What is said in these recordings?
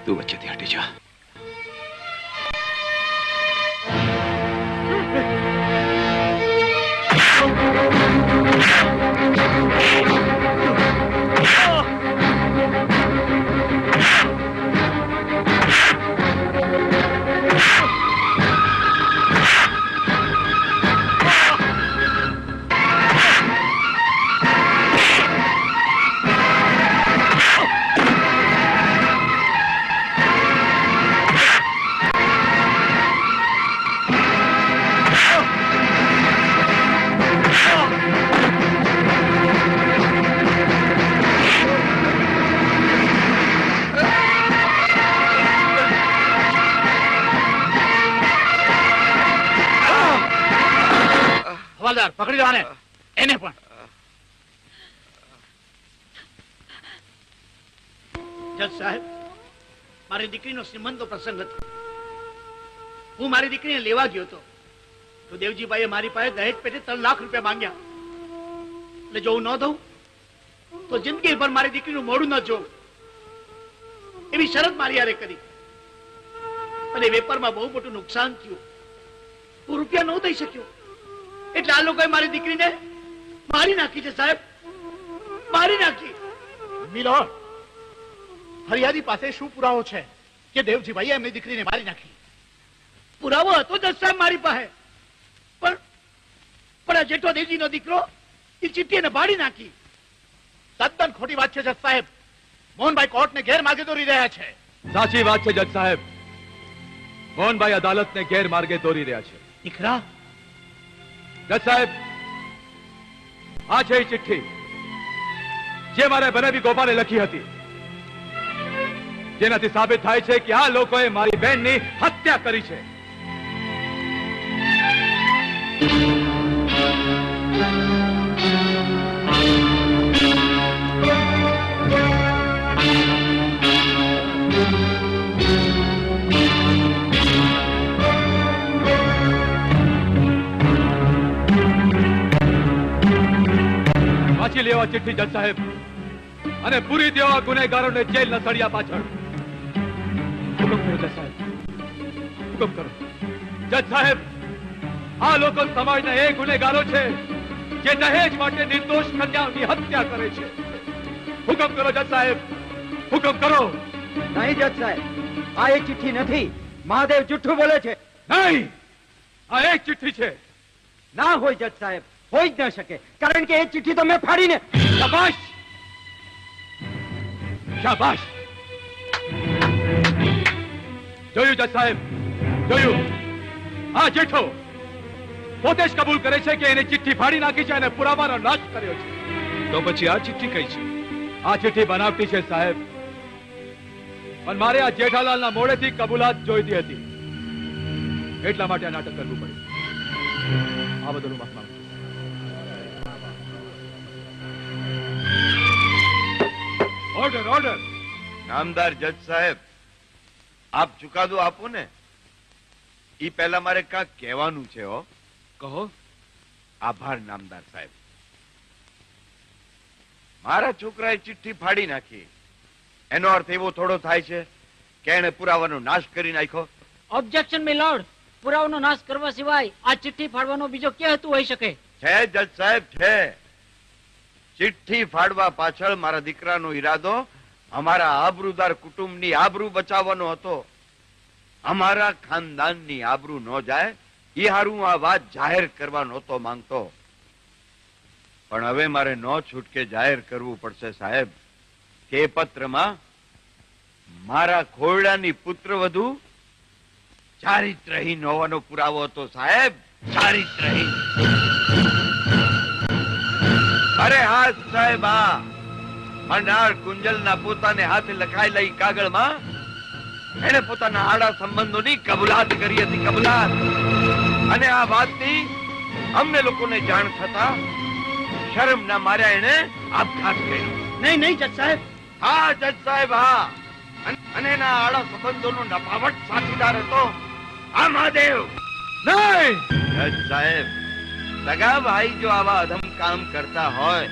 तू वच्चेથી हटी जा। પકડી જવાને એને પણ। જજ સાહેબ, મારી દીકરીનો શ્રીમંતનો પ્રસંગ હતો। હું મારી દીકરીને લેવા ગયો હતો તો દેવજીભાઈએ મારી પાસે દહેજ પેટે 3 લાખ રૂપિયા માંગ્યા। એટલે જો હું ન દઉં તો જિંદગીભર મારી દીકરીનું મોઢું ન જોઉં એવી શરત મારી હારે કરી। અને વેપારમાં બહુ મોટું નુકસાન થયું। હું રૂપિયા ન દઈ શક્યો એટલે આ લોકોએ મારી દીકરીને મારી નાખી છે સાહેબ, મારી નાખી। મિલોડ, ફરિયાદી પાસે શું પુરાવો છે કે દેવજીભાઈએ એમની દીકરીને મારી નાખી? પુરાવો હતો જજ સાહેબ મારી પાસે, પણ આ જેઠો દેવજીનો દીકરો એ ચિઠ્ઠી એને ફાડી નાખી। તદ્દન ખોટી વાત છે જજ સાહેબ। મોહનભાઈ કોર્ટને ગેરમાર્ગે દોરી રહ્યા છે। સાચી વાત છે જજ સાહેબ, મોહનભાઈ અદાલતને ગેરમાર્ગે દોરી રહ્યા છે। દીકરા, જજ સાહેબ, આ છે એ ચિઠ્ઠી જે મારે બનેવી ગોપાલે લખી હતી, જેનાથી સાબિત થાય છે કે આ લોકોએ મારી બહેનની હત્યા કરી છે। વાંચી લેવા ચિઠ્ઠી જજ સાહેબ, અને પૂરી દેવા ગુનેગારોને જેલના સળિયા પાછળ। હુકમ કરો જજ સાહેબ, હુકમ કરો। જજ સાહેબ, આ લોકો સમાજના એ ગુનેગારો છે જે દહેજ માટે નિર્દોષ કન્યાઓની હત્યા કરે છે। હુકમ કરો જજ સાહેબ, હુકમ કરો। નહીં જજ સાહેબ, આ એક ચિઠ્ઠી નથી। મહાદેવ જુઠ્ઠું બોલે છે। નહીં, આ એક ચિઠ્ઠી છે। ના હોય જજ સાહેબ, હોય જ ન શકે, કારણ કે એ ચિઠ્ઠી તો મેં ફાડીને। શાબાશ, શાબાશ। જોયું જજ સાહેબ, જોયું? આ જેઠો પોતે જ કબૂલ કરે છે કે એને ચિઠ્ઠી ફાડી નાખી છે અને પુરાવાનો નાશ કર્યો છે। તો પછી આ ચિઠ્ઠી કઈ છે? આ ચિઠ્ઠી બનાવટી છે સાહેબ, પણ મારે આ જેઠાલાલના મોઢેથી કબૂલાત જોઈતી હતી, એટલા માટે આ નાટક કરવું પડ્યું। આ બદલ માફ માંગુ છું। Order, order. નામદાર જજ સાહેબ, આપ ચુકાદો આપો ને ઈ પહેલા મારે કાંઈક કહેવાનું છે। હો, કહો। આભાર નામદાર સાહેબ। મારા છોકરાએ ચિઠ્ઠી ફાડી નાખી, એનો અર્થ એવો થોડો થાય છે કે એને પુરાવાનો નાશ કરી નાખ્યો? ઓબ્જેક્શન મિલોર્ડ, પુરાવાનો નાશ કરવા સિવાય આ ચિઠ્ઠી ફાડવાનો બીજો કે હેતુ હોઈ શકે? છે જજ સાહેબ, છે। ચિઠ્ઠી ફાડવા પાછળ મારા દીકરાનો ઈરાદો અમારા આબરૂદાર કુટુંબની આબરૂ બચાવવાનો હતો। અમારા ખાનદાનની આબરૂ ન જાય એ હારું આ વાત જાહેર કરવા નહોતો માંગતો, પણ હવે મારે ન છૂટકે જાહેર કરવું પડશે સાહેબ કે પત્રમાં મારા ખોરડાની પુત્રવધુ ચારિત્રહીન હોવાનો પુરાવો હતો સાહેબ, ચારિત્રહીન। અરે હા સાહેબ, આ મરનાર કુંજલના પોતાને હાથે લખાયેલા ઈ કાગળમાં એને પોતાના આડા સંબંધોની કબૂલાત કરી હતી, કબૂલાત. અને આ વાતની અમને લોકોને જાણ થતા શરમના માર્યા એને આપઘાત કર્યો. નહીં નહીં જજ સાહેબ. હા જજ સાહેબ, હા. અને એના આડા સંબંધોનો નફાવટ સાથીદાર હતો આ મહાદેવ. નહીં જજ સાહેબ, સગા ભાઈ જો આવા અધમ કામ કરતા હોય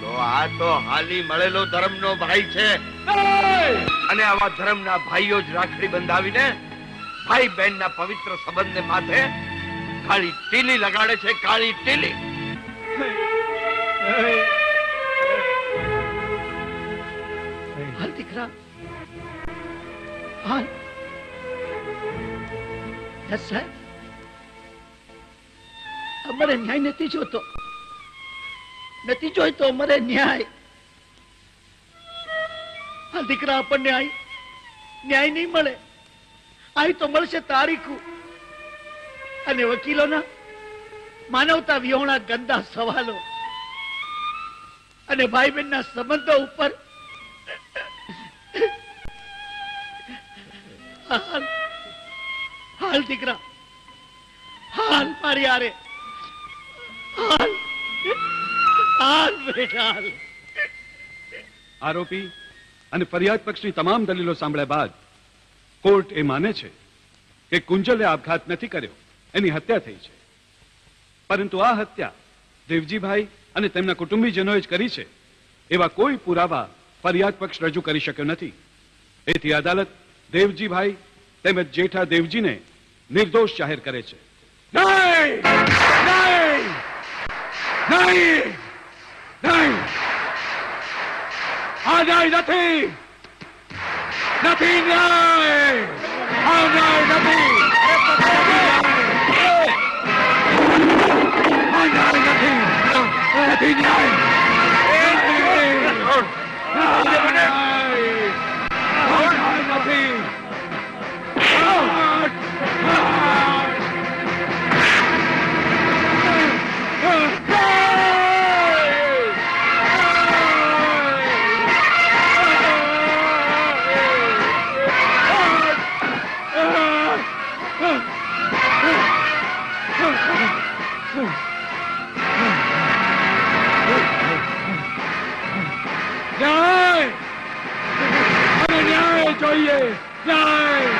તો આ તો હાલી મળેલો ધર્મનો ભાઈ છે. અને આવા ધર્મના ભાઈઓ જ રાખડી બંધાવીને ભાઈ બહેનના પવિત્ર સંબંધને માથે કાળી ટીલી લગાડે છે, કાળી ટીલી. હાલ દીકરા, હાલ. જજ સાહેબ, અમારે ન્યાય નથી જોતો, નથી જોઈતો અમારે ન્યાય. આ દીકરા, આપણને ન્યાય નહીં મળે. અહીં તો મળશે તારીખું અને વકીલોના માનવતા વિહોણા ગંદા સવાલો અને ભાઈ બહેનના સંબંધો ઉપર હાલ દીકરા, હાલ મારી આરે, હાલ હાલ બેટા, હાલ. આરોપી અને ફરિયાદ પક્ષની તમામ દલીલો સાંભળ્યા બાદ કોર્ટ એ માને છે કે કુંજલે આપઘાત નથી કર્યો, એની હત્યા થઈ છે. પરંતુ આ હત્યા દેવજીભાઈ અને તેમના કુટુંબીજનોએ જ કરી છે એવા કોઈ પુરાવા ફરિયાદ પક્ષ રજૂ કરી શક્યો નથી. એથી અદાલત દેવજીભાઈ તેમજ જેઠા દેવજીને નિર્દોષ જાહેર કરે છે. નહીં નહીં નહીં નહીં, આ ન્યાય નથી, નથી ન્યાય, આ ન્યાય નથી, આ ન્યાય નથી, નથી ન્યાય, નથી. ન્યાય, અને ન્યાય જોઈએ, ન્યાય.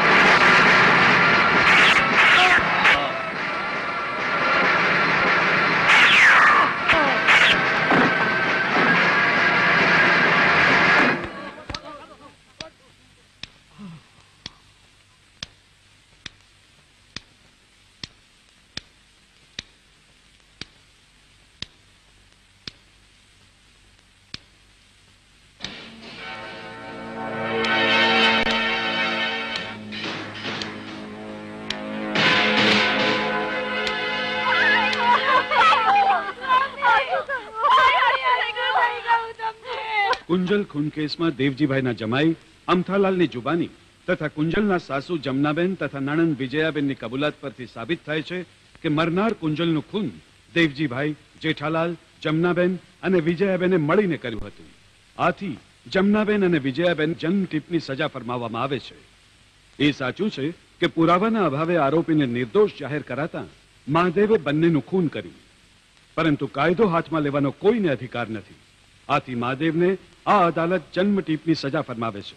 કુંજલ ખૂન કેસમાં દેવજીભાઈના જમાઈ અમથાલાલની જુબાની તથા કુંજલના સાસુ જમનાબેન તથા નણંદ વિજયાબેનની કબૂલાત પરથી સાબિત થાય છે કે મરનાર કુંજલનું ખૂન દેવજીભાઈ, જેઠાલાલ, જમનાબેન અને વિજયાબેને મળીને કર્યું હતું. આથી જમનાબેન અને વિજયાબેન જન્મ ટીપની સજા ફરમાવવામાં આવે છે. એ સાચું છે કે પુરાવાના અભાવે આરોપીને નિર્દોષ જાહેર કરાતા મહાદેવે બંનેનું ખૂન કર્યું, પરંતુ કાયદો હાથમાં લેવાનો કોઈને અધિકાર નથી. આથી મહાદેવને આ અદાલત જન્મ ટીપની સજા ફરમાવે છે.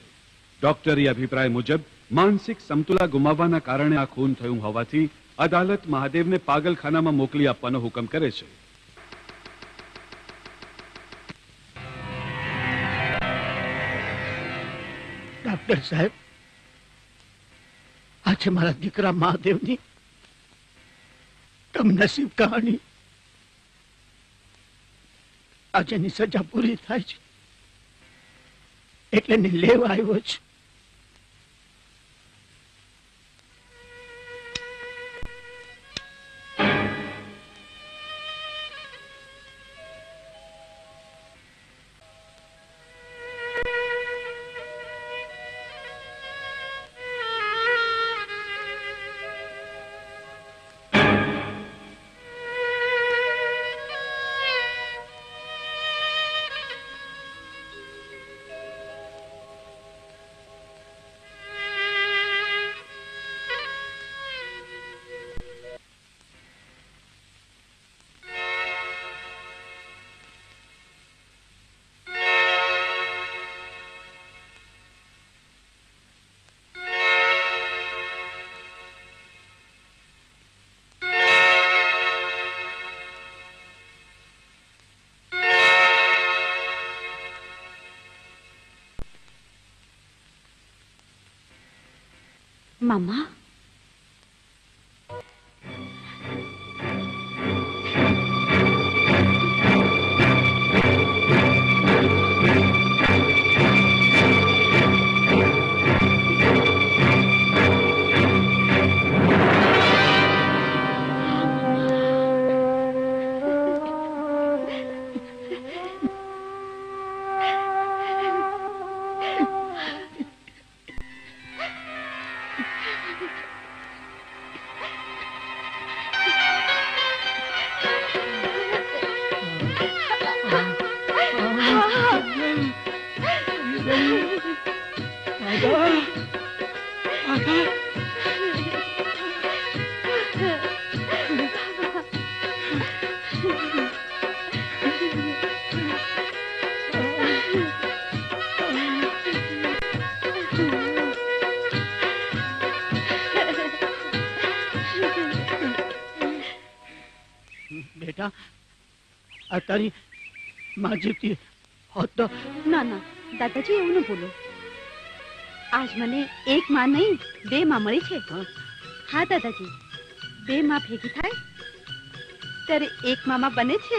ડોક્ટરી અભિપ્રાય મુજબ માનસિક સમતુલા ગુમાવવાના કારણે આ ખૂન થયું હોવાથી અદાલત મહાદેવને પાગલખાનામાં મોકલી આપવાનો હુકમ કરે છે. ડોક્ટર સાહેબ, આજે મારા દીકરા મહાદેવની કમનસીબ કહાની, આજે એની સજા પૂરી થાય છે એટલે એને લેવા આવ્યો છે. મામા બેટા આ તારી માં જીવતી હોત તો ના ના દાદાજી એવું ન બોલો આજ મને એક માં નહીં બે માં મળી છે હા દાદાજી બે માં ભેગી થાય ત્યારે એક મામા બને છે